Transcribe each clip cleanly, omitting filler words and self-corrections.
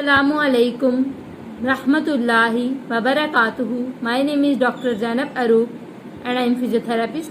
Assalamu alaikum rahmatullahi wa barakatuhu. My name is Dr. Zainab Arup and I am physiotherapist.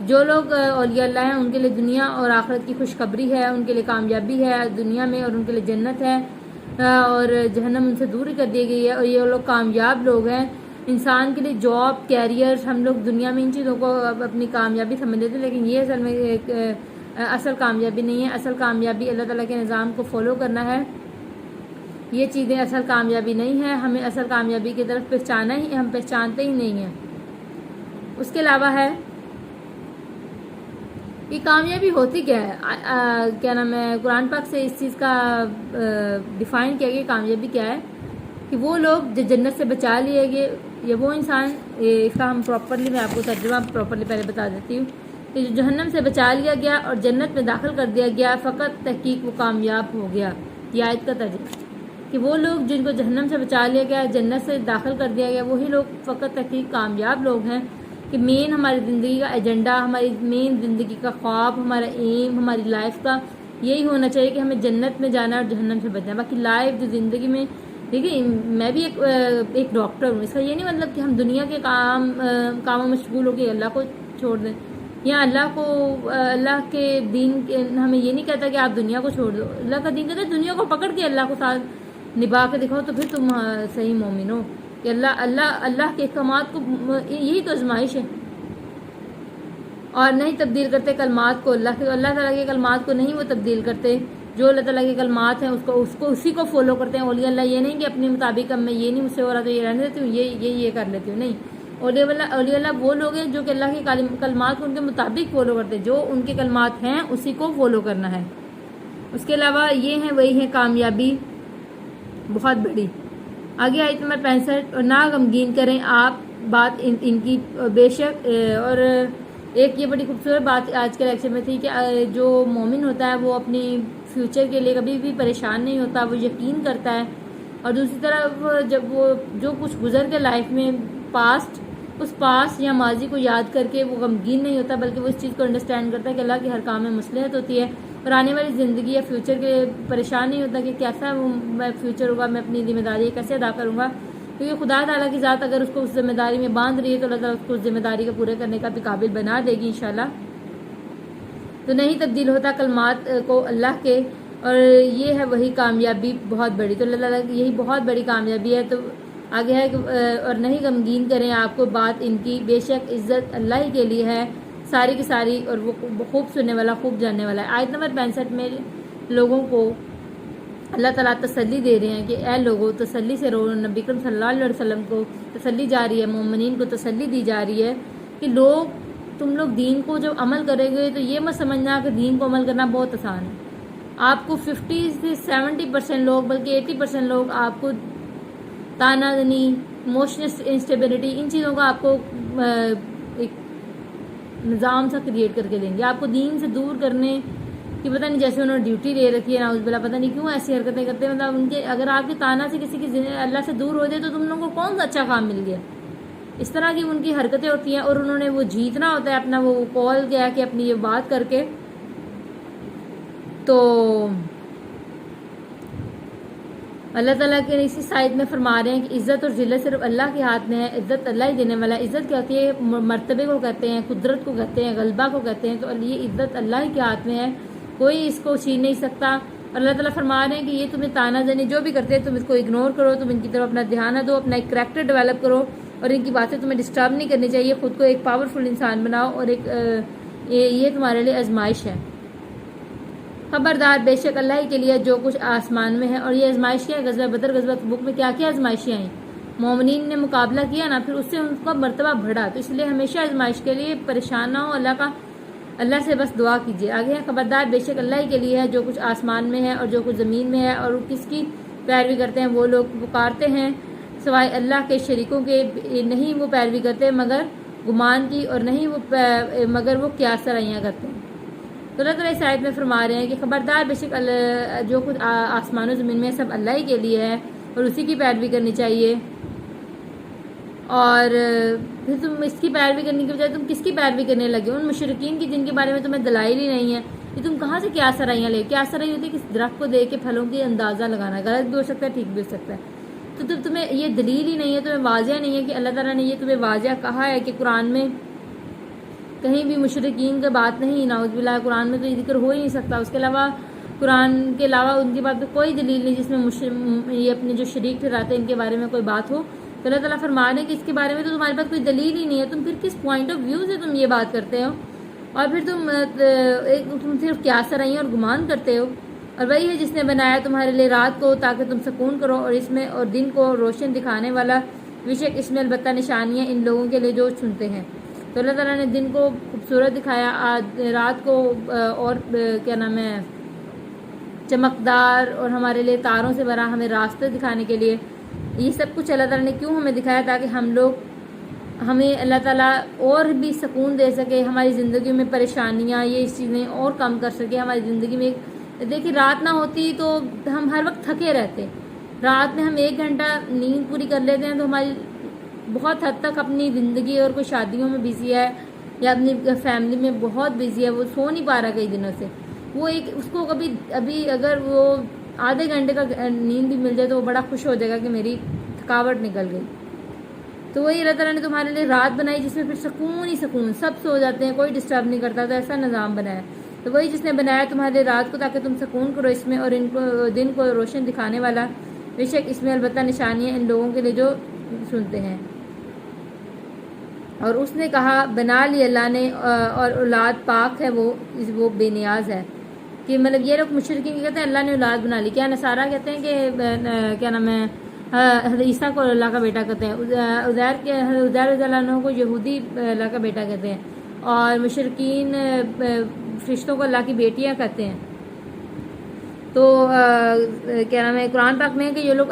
جو لوگ اولیاء اللہ ہیں ان کے لیے دنیا اور آخرت کی خوشخبری ہے، ان کے لیے کامیابی ہے دنیا میں، اور ان کے لیے جنت ہے، اور جہنم ان سے دور کر دی گئی ہے، اور یہ لوگ کامیاب لوگ ہیں۔ انسان کے لیے جاب، کیریئر، ہم لوگ دنیا میں ان چیزوں کو اپنی کامیابی سمجھ لیتے ہیں، لیکن یہ اصل میں ایک اصل کامیابی نہیں ہے۔ اصل کامیابی اللہ تعالیٰ کے نظام کو فالو کرنا ہے، یہ چیزیں اصل کامیابی نہیں ہے۔ ہمیں اصل کامیابی کی طرف پہچانا ہی، ہم پہچانتے ہی نہیں ہیں۔ اس کے علاوہ ہے یہ کامیابی ہوتی کیا ہے، کیا نام ہے، قرآن پاک سے اس چیز کا ڈیفائن کیا گیا کامیابی کیا ہے، کہ وہ لوگ جو جنت سے بچا لیے گئے، یا وہ انسان، اس کا ہم پراپرلی، میں آپ کو ترجمہ پراپرلی پہلے بتا دیتی ہوں، کہ جو جہنم سے بچا لیا گیا اور جنت میں داخل کر دیا گیا، فقط تحقیق وہ کامیاب ہو گیا۔ یہ آیت کا ترجمہ کہ وہ لوگ جن کو جہنم سے بچا لیا گیا، جنت سے داخل کر دیا گیا، وہی لوگ فقط تحقیق کامیاب لوگ ہیں۔ کہ مین ہماری زندگی کا ایجنڈا، ہماری مین زندگی کا خواب، ہمارا ایم، ہماری لائف کا یہی ہونا چاہیے کہ ہمیں جنت میں جانا اور جہنم سے بچنا۔ باقی لائف جو زندگی میں، دیکھیے میں بھی ایک ڈاکٹر ہوں، اس کا یہ نہیں مطلب کہ ہم دنیا کے کاموں میں مشغول ہو کے اللہ کو چھوڑ دیں، یا اللہ کے دین ہمیں یہ نہیں کہتا کہ آپ دنیا کو چھوڑ دو۔ اللہ کا دین کہتا ہے دنیا کو پکڑ کے اللہ کو ساتھ نبھا کے دکھاؤ، تو پھر تم صحیح مومن ہو، کہ اللہ کے احکامات کو، یہی تو آزمائش ہے۔ اور نہیں تبدیل کرتے کلمات کو، اللہ تعالیٰ کے کلمات کو نہیں وہ تبدیل کرتے، جو اللہ تعالیٰ کے کلمات ہیں اسی کو فالو کرتے ہیں۔ اولیاء اللہ یہ نہیں کہ اپنے مطابق اب میں یہ نہیں، مجھ سے ہو رہا تو یہ رہنے دیتی ہوں، یہ کر لیتی ہوں، نہیں۔ اولیاء اللہ وہ لوگ ہیں جو کہ اللہ کے کلمات کو ان کے مطابق فالو کرتے ہیں، جو ان کے کلمات ہیں اسی کو فالو کرنا ہے۔ اس کے علاوہ یہ ہیں، وہی ہیں کامیابی بہت بڑی۔ آگے آیت نمبر 65، اور نہ غمگین کریں آپ بات ان کی، بے شک، اور ایک یہ بڑی خوبصورت بات آج کے لیکچر میں تھی کہ جو مومن ہوتا ہے وہ اپنی فیوچر کے لیے کبھی بھی پریشان نہیں ہوتا، وہ یقین کرتا ہے۔ اور دوسری طرف جب وہ جو کچھ گزر کے لائف میں پاسٹ یا ماضی کو یاد کر کے وہ غمگین نہیں ہوتا، بلکہ وہ اس چیز کو انڈرسٹینڈ کرتا ہے کہ اللہ کے ہر کام میں مصلحت ہوتی ہے، اور آنے والی زندگی یا فیوچر کے پریشان نہیں ہوتا کہ کیسا میں فیوچر ہوگا، میں اپنی ذمہ داری کیسے ادا کروں گا، کیونکہ خدا تعالیٰ کی ذات اگر اس کو اس ذمہ داری میں باندھ رہی ہے تو اللہ تعالیٰ اس کو اس ذمہ داری کا پورے کرنے کا بھی قابل بنا دے گی انشاءاللہ۔ تو نہیں تبدیل ہوتا کلمات کو اللہ کے، اور یہ ہے وہی کامیابی بہت بڑی۔ تو اللہ تعالیٰ کی یہی بہت بڑی کامیابی ہے۔ تو آگے ہے کہ اور نہیں غمگین کریں آپ کو بات ان کی، بے شک عزت اللہ ہی کے لیے ہے ساری کی ساری، اور وہ خوب سننے والا، خوب جاننے والا ہے۔ آیت نمبر 65 میں لوگوں کو اللہ تعالیٰ تسلی دے رہے ہیں کہ اے لوگوں تسلی سے رہو، نبی کریم صلی اللہ علیہ وسلم کو تسلی جا رہی ہے، مومنین کو تسلی دی جا رہی ہے کہ تم لوگ دین کو جب عمل کرے گے تو یہ مت سمجھنا کہ دین کو عمل کرنا بہت آسان ہے۔ آپ کو 50 سے 70% لوگ، بلکہ 80% لوگ آپ کو تانا زنی، ایموشنل انسٹیبلٹی، ان چیزوں کا آپ کو ایک نظام سا کریٹ کر کے دیں گے، آپ کو دین سے دور کرنے کہ پتہ نہیں جیسے انہوں نے ڈیوٹی لے رکھی ہے، نعوذ باللہ، پتہ نہیں کیوں ایسی حرکتیں کرتے ہیں۔ مطلب ان کے اگر آپ کے تانا سے کسی کی اللہ سے دور ہو جائے تو تم لوگوں کو کون سا اچھا کام مل گیا، اس طرح کی ان کی حرکتیں ہوتی ہیں، اور انہوں نے وہ جیتنا ہوتا ہے اپنا، وہ کال کیا کہ اپنی یہ بات کر کے۔ تو اللہ تعالیٰ کے اسی سائد میں فرما رہے ہیں کہ عزت اور ذلت صرف اللہ کے ہاتھ میں ہے، عزت اللہ ہی دینے والا ہے۔ عزت کیا ہوتی ہے؟ مرتبے کو کہتے ہیں، قدرت کو کہتے ہیں، غلبہ کو کہتے ہیں۔ تو یہ عزت اللہ ہی کے ہاتھ میں ہے، کوئی اس کو چھین نہیں سکتا۔ اور اللہ تعالیٰ فرما رہے ہیں کہ یہ تمہیں تانا زنی جو بھی کرتے ہیں تم اس کو اگنور کرو، تم ان کی طرف اپنا دھیان نہ دو، اپنا ایک کریکٹر ڈیولپ کرو، اور ان کی باتیں تمہیں ڈسٹرب نہیں کرنی چاہیے، خود کو ایک پاورفل انسان بناؤ، اور ایک یہ تمہارے لیے آزمائش ہے۔ خبردار بے شک اللہ ہی کے لیے جو کچھ آسمان میں ہے۔ اور یہ آزمائش کیا ہے؟ غزوہ بدر، غزوہ تبوک میں کیا کیا آزمائشیں آئیں، مومنین نے مقابلہ کیا نا، پھر اس سے ان کا مرتبہ بڑھا۔ تو اس لیے ہمیشہ آزمائش کے لیے پریشان نہ ہو، اللہ سے بس دعا کیجیے۔ آگے ہے خبردار بے شک اللہ ہی کے لیے ہے جو کچھ آسمان میں ہے اور جو کچھ زمین میں ہے، اور کس کی پیروی کرتے ہیں وہ لوگ پکارتے ہیں سوائے اللہ کے شریکوں کے، نہیں وہ پیروی کرتے مگر گمان کی، اور نہیں وہ مگر وہ کیا سرائیاں کرتے ہیں۔ تو اللہ تعالیٰ اس آیت میں فرما رہے ہیں کہ خبردار بے شک جو کچھ آسمان و زمین میں سب اللہ ہی کے لیے ہے، اور اسی کی پیروی کرنی چاہیے۔ اور پھر تم اس کی پیروی کرنے کی بجائے تم کس کی پیروی کرنے لگے؟ ان مشرکین کی جن کے بارے میں تمہیں دلائل ہی نہیں ہے، کہ تم کہاں سے کیا سرائیاں لے؟ کیا سرائی ہوتی ہے کس درخت کو دیکھ کے پھلوں کی اندازہ لگانا، غلط بھی ہو سکتا ہے ٹھیک بھی ہو سکتا ہے۔ تو تمہیں یہ دلیل ہی نہیں ہے، تمہیں واضح نہیں ہے کہ اللہ تعالیٰ نے یہ تمہیں واضح کہا ہے کہ قرآن میں کہیں بھی مشرکین کی بات نہیں، نعوذ باللہ، قرآن میں تو یہ ذکر ہو ہی نہیں سکتا، اس کے علاوہ قرآن کے علاوہ ان کی بات پہ کوئی دلیل نہیں جس میں یہ اپنے جو شریک ٹھہراتے ہیں ان کے بارے میں کوئی بات ہو. تو اللہ تعالیٰ فرما رہے ہیں کہ اس کے بارے میں تو تمہارے پاس کوئی دلیل ہی نہیں ہے، تم پھر کس پوائنٹ آف ویو سے تم یہ بات کرتے ہو، اور پھر تم صرف قیاس رائیاں اور گمان کرتے ہو. اور وہی ہے جس نے بنایا تمہارے لیے رات کو تاکہ تم سکون کرو، اور اس میں اور دن کو روشن دکھانے والا، بے شک اس میں البتہ نشانیاں ان لوگوں کے لیے جو سنتے ہیں. تو اللہ تعالیٰ نے دن کو خوبصورت دکھایا، رات کو اور کیا نام ہے چمکدار اور ہمارے لیے تاروں سے بھرا ہمیں راستے دکھانے کے لیے. یہ سب کچھ اللہ تعالیٰ نے کیوں ہمیں دکھایا؟ تاکہ ہمیں اللہ تعالیٰ اور بھی سکون دے سکے، ہماری زندگی میں پریشانیاں یہ چیزیں اور کم کر سکے. ہماری زندگی میں دیکھیے رات نہ ہوتی تو ہم ہر وقت تھکے رہتے، رات میں ہم 1 گھنٹہ نیند پوری کر لیتے ہیں تو ہماری بہت حد تک اپنی زندگی، اور کوئی شادیوں میں بزی ہے یا اپنی فیملی میں بہت بزی ہے، وہ سو نہیں پا رہا کئی دنوں سے، وہ اس کو ابھی اگر وہ آدھے گھنٹے کا نیند بھی مل جائے تو وہ بڑا خوش ہو جائے گا کہ میری تھکاوٹ نکل گئی. تو وہی اللہ تعالیٰ نے تمہارے لیے رات بنائی جس میں پھر سکون ہی سکون، سب سو جاتے ہیں، کوئی ڈسٹرب نہیں کرتا، تو ایسا نظام بنایا. تو وہی جس نے بنایا تمہارے لیے رات کو تاکہ تم سکون کرو اس میں، اور ان کو دن کو روشن دکھانے والا، بے شک اس میں البتہ نشانیاں ان لوگوں کے لیے جو سنتے ہیں. اور اس نے کہا بنا لی اللہ نے، اور اولاد پاک ہے وہ بے نیاز ہے. کہ مطلب یہ لوگ مشرکین کہتے ہیں اللہ نے اولاد بنا لی. کیا نصارہ کہتے ہیں کہ کیا نام ہے حضرت عیسیٰ کو اللہ کا بیٹا کہتے ہیں، عزیر رضی اللہ عنہ کو یہودی اللہ کا بیٹا کہتے ہیں، اور مشرکین فرشتوں کو اللہ کی بیٹیاں کہتے ہیں. تو کیا نام ہے قرآن پاک میں کہ یہ لوگ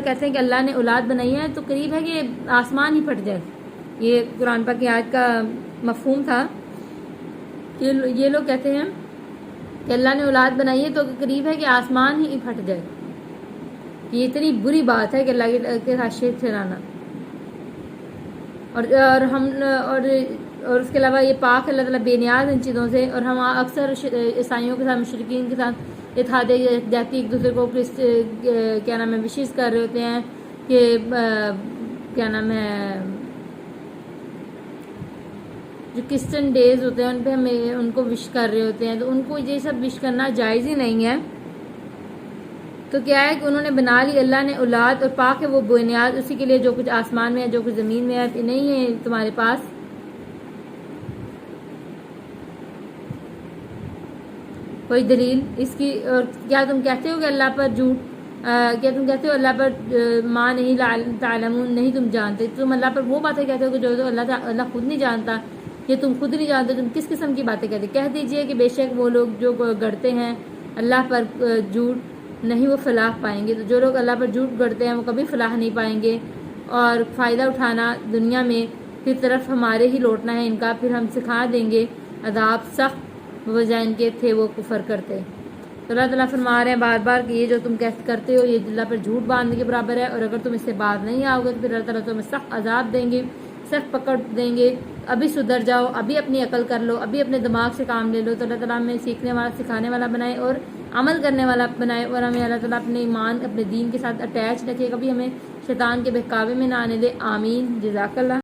کہتے ہیں کہ اللہ نے اولاد بنائی ہے، تو قریب ہے کہ آسمان ہی پھٹ جائے. یہ قرآن پاک کی آیت کا مفہوم تھا کہ یہ لوگ کہتے ہیں کہ اللہ نے اولاد بنائی ہے تو قریب ہے کہ آسمان ہی پھٹ جائے. یہ اتنی بری بات ہے کہ اللہ کے ساتھ شرک ٹھہرانا. اور اس کے علاوہ یہ پاک اللہ تعالیٰ بے نیاز ان چیزوں سے. اور ہم اکثر عیسائیوں کے ساتھ مشرکین کے ساتھ اتحاد جاتی ایک دوسرے کو کیا نام ہے وشیز کر رہے ہوتے ہیں کہ کیا نام ہے جو کرسچن ڈیز ہوتے ہیں ان پہ ہم ان کو وش کر رہے ہوتے ہیں، تو ان کو یہ سب وش کرنا جائز ہی نہیں ہے. تو کیا ہے کہ انہوں نے بنا لی اللہ نے اولاد، اور پاک ہے وہ بے نیاز اسی کے لیے جو کچھ آسمان میں ہے جو کچھ زمین میں ہے. نہیں ہے تمہارے پاس کوئی دلیل اس کی؟ اور کیا تم کہتے ہو کہ اللہ پر کیا تم کہتے ہو اللہ پر ماں نہیں تعلمون، نہیں تم جانتے؟ تم اللہ پر وہ باتیں کہتے ہو کہ جو اللہ خود نہیں جانتا، یہ تم خود نہیں جانتے، تم کس قسم کی باتیں کہتے؟ کہہ دیجئے کہ بے شک وہ لوگ جو گڑتے ہیں اللہ پر جھوٹ، نہیں وہ فلاح پائیں گے. تو جو لوگ اللہ پر جھوٹ گڑتے ہیں وہ کبھی فلاح نہیں پائیں گے، اور فائدہ اٹھانا دنیا میں پھر طرف ہمارے ہی لوٹنا ہے ان کا، پھر ہم سکھا دیں گے عذاب سخت وجہ ان کے تھے وہ کفر کرتے. تو اللہ تعالیٰ فرما رہے ہیں بار بار کہ یہ جو تم کرتے ہو یہ اللہ پر جھوٹ باندھنے کے برابر ہے، اور اگر تم اس سے باز نہیں آؤ گے تو پھر اللہ تعالیٰ تمہیں سخت عذاب دیں گے، سخت پکڑ دیں گے. ابھی سدھر جاؤ، ابھی اپنی عقل کر لو، ابھی اپنے دماغ سے کام لے لو. تو اللہ تعالیٰ ہمیں سیکھنے والا، سکھانے والا بنائے اور عمل کرنے والا بنائے، اور ہمیں اللہ تعالیٰ اپنے ایمان، اپنے دین کے ساتھ اٹیچ رکھے، کبھی ہمیں شیطان کے بہکاوے میں نہ آنے دے. آمین. جزاک اللہ.